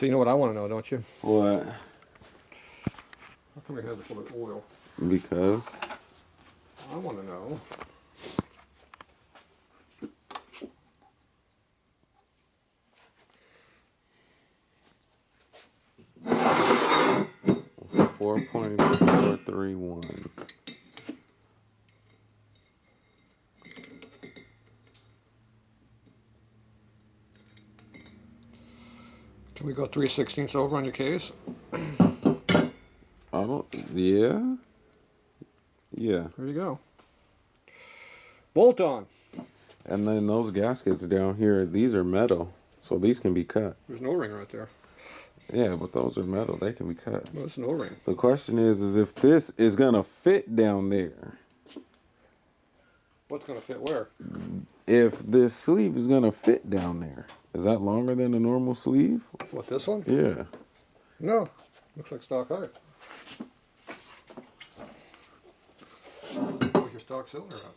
So you know what I want to know, don't you? What? How come we have this little bit of oil? Because? I want to know. $4.431. Can we go 3/16 over on your case? Yeah. Yeah. There you go. Bolt on. And then those gaskets down here, these are metal, so these can be cut. There's an O-ring right there. Yeah, but those are metal. They can be cut. Well, it's an O-ring. The question is if this is going to fit down there. What's going to fit where? If this sleeve is going to fit down there. Is that longer than a normal sleeve? What, this one? Yeah. No. Looks like stock height. Where's your stock cylinder at?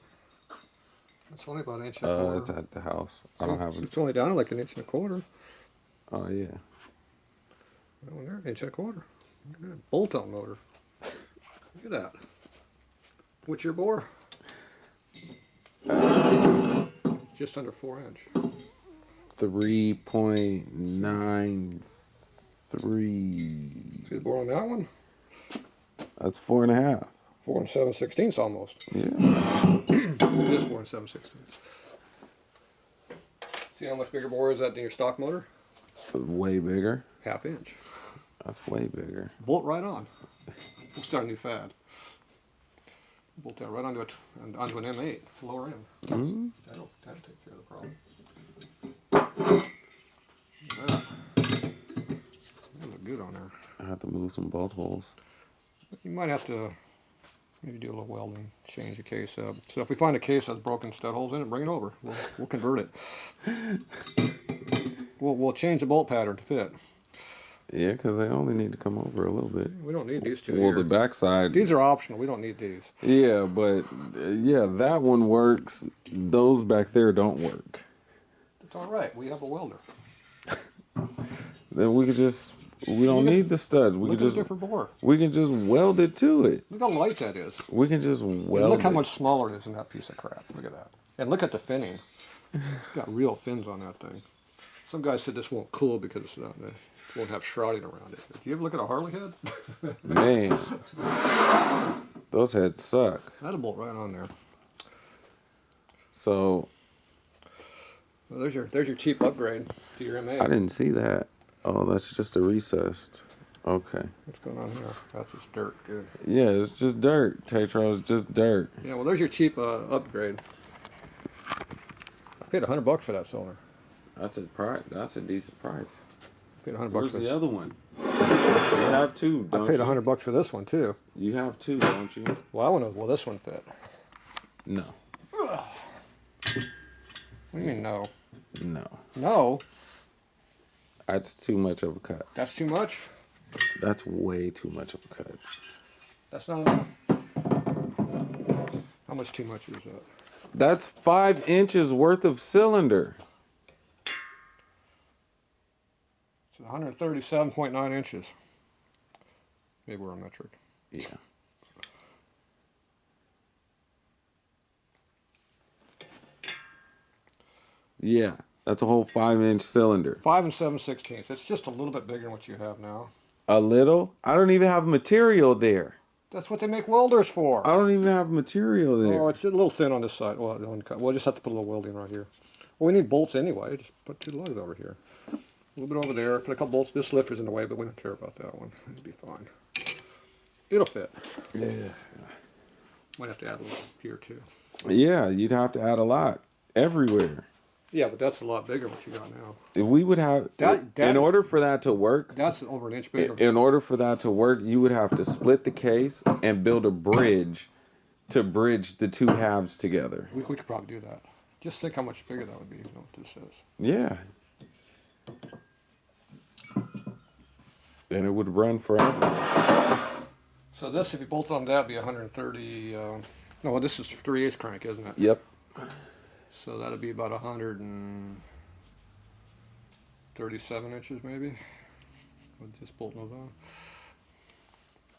It's only about an inch and a quarter. It's at the house. I don't have it. It's only down like an inch and a quarter. Oh, yeah. Oh, there, inch and a quarter. Look at that. Bolt-on motor. Look at that. What's your bore? Just under 4 inch. 3.93. See the bore on that one? That's 4.5. 4 7/16 almost. Yeah. It is 4 7/16. See how much bigger bore is that than your stock motor? Way bigger. Half inch. That's way bigger. Bolt right on. We'll start a new fad. Bolt that right onto an M8, lower end. Mm-hmm. That'll take care of the problem. Yeah. That'll look good on there. I have to move some bolt holes. You might have to maybe do a little welding, change the case up. So if we find a case that's broken stud holes in it, bring it over. We'll convert it. We'll change the bolt pattern to fit. Yeah, because they only need to come over a little bit. We don't need these two Well, here. the backside. These are optional. We don't need these. Yeah, but yeah, that one works. Those back there don't work. It's all right. We have a welder. Then we could just. We don't need the studs. We Look can at just. a different bore. We can just weld it to it. Look how light that is. We can just weld. Look how much smaller it is than that piece of crap. Look at that. And look at the finning. It's got real fins on that thing. Some guys said this won't cool because it's not, it won't have shrouding around it. Do you ever look at a Harley head? Man, those heads suck. That'll bolt right on there. So. Well, there's your cheap upgrade to your M8. I didn't see that. Oh, that's just a recessed. Okay. What's going on here? That's just dirt, dude. Yeah, it's just dirt. Tatro is just dirt. Yeah, well, there's your cheap upgrade. I paid $100 for that cylinder. That's a price. That's a decent price. I paid $100 Where's for the other one? You have two, don't I paid you? $100 for this one too. You have two, don't you? Well, I want to. Will this one fit? No. What do you mean no? No. No. That's too much of a cut. That's too much. That's way too much of a cut. That's not enough. How much too much is that? That's 5 inches worth of cylinder. It's 137.9 inches. Maybe we're on metric. Yeah. Yeah, that's a whole 5-inch cylinder. 5 7/16. It's just a little bit bigger than what you have now. A little? I don't even have material there. That's what they make welders for. I don't even have material there. Oh, it's a little thin on this side. Well, we'll just have to put a little welding right here. Well, we need bolts anyway. Just put 2 lugs over here. A little bit over there. Put a couple bolts. This lifter's in the way, but we don't care about that one. It'll be fine. It'll fit. Yeah. Might have to add a little here too. Yeah, you'd have to add a lot everywhere. Yeah, but that's a lot bigger than what you got now. If we would have, in order for that to work, That's over an inch bigger. in order for that to work, you would have to split the case and build a bridge to bridge the 2 halves together. We could probably do that. Just think how much bigger that would be. You know what this is. Yeah. And it would run forever. So this, if you bolt on that, would be 130. No, well, this is 3/8 crank, isn't it? Yep. So that'd be about 137 inches, maybe. With this bolt nose on.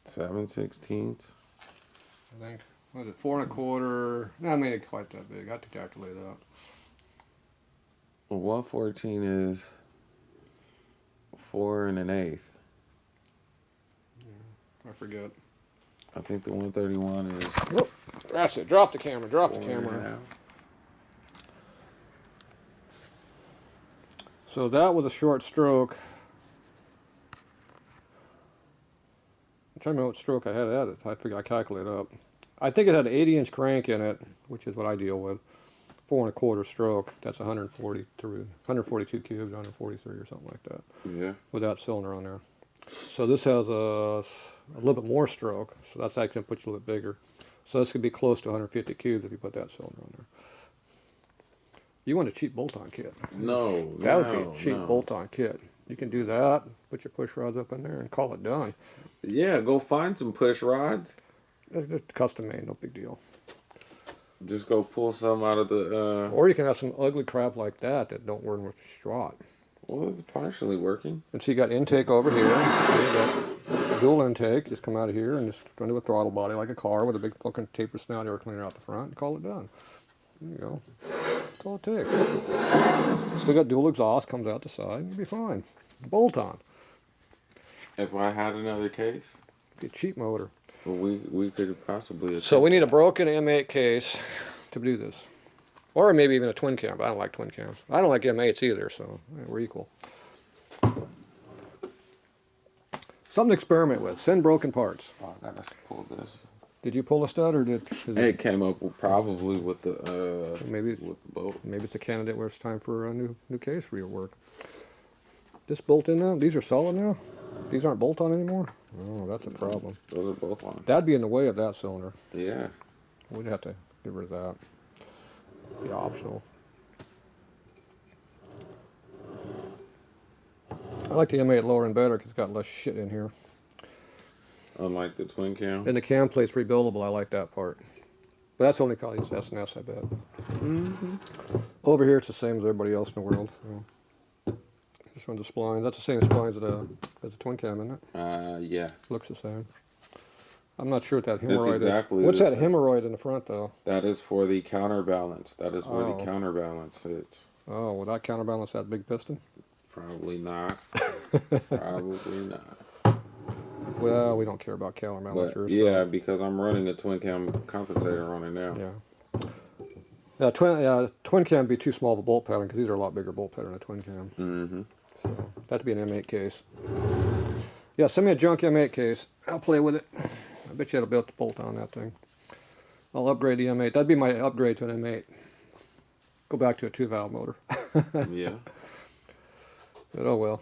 7/16. I think. What is it? 4 1/4. No, I made it quite that big. I have to calculate it out. 114 is 4 1/8. I forget. I think the 131 is. Whoop. That's it. Drop the camera. Drop the 4 camera. 1/2. So that was a short stroke. I'm trying to remember what stroke I had at it. I figured I calculated up. I think it had an 80-inch crank in it, which is what I deal with. 4 1/4 stroke. That's 142 cubes, 143 or something like that. Yeah. With that cylinder on there. So this has a little bit more stroke, so that's actually going to put you a little bit bigger. So this could be close to 150 cubes if you put that cylinder on there. You want a cheap bolt-on kit. No, That would be a cheap bolt-on kit. You can do that, put your push rods up in there, and call it done. Yeah, go find some push rods. It's just custom made, no big deal. Just go pull some out of the. Or you can have some ugly crap like that don't work with the strut. Well, it's partially working. And so you got intake over here. You got dual intake. Just come out of here and just run to a throttle body like a car with a big fucking taper snout air cleaner out the front and call it done. There you go. That's all it takes. Still got dual exhaust, comes out the side, you'll be fine. Bolt on. If I had another case, Be a cheap motor. well, we could possibly. So we need a broken M8 case to do this. Or maybe even a twin cam, but I don't like twin cams. I don't like M8s either, so yeah, we're equal. Something to experiment with. Send broken parts. Oh, I gotta pull this. Did you pull a stud or did It came up probably with the maybe with the bolt. maybe it's a candidate where it's time for a new case for your work. This bolt in now? These are solid now? These aren't bolt on anymore? Oh, that's a problem. Those are both on. That'd be in the way of that cylinder. Yeah. We'd have to get rid of that. Be optional. I like the M8 lower and better because it's got less shit in here. Unlike the twin cam. And the cam plate's rebuildable. I like that part. But that's only called S&S, I bet. Over here, it's the same as everybody else in the world. So. Just run the splines. That's the same splines as the twin cam, isn't it? Yeah. Looks the same. I'm not sure what that It's hemorrhoid exactly is. What's the that same. hemorrhoid in the front, though? That is for the counterbalance. That is where Oh. the counterbalance sits. Oh, will that counterbalance that big piston? Probably not. Probably not. Well, we don't care about counterbalancers. But yeah, because I'm running a twin cam compensator on it now. Yeah. Twin cam would be too small of a bolt pattern because these are a lot bigger bolt pattern than a twin cam. Mm-hmm. So that'd be an M8 case. Yeah, send me a junk M8 case. I'll play with it. I bet you it'll be able to bolt on that thing. I'll upgrade the M8. That'd be my upgrade to an M8. Go back to a 2-valve motor. Yeah. But oh well.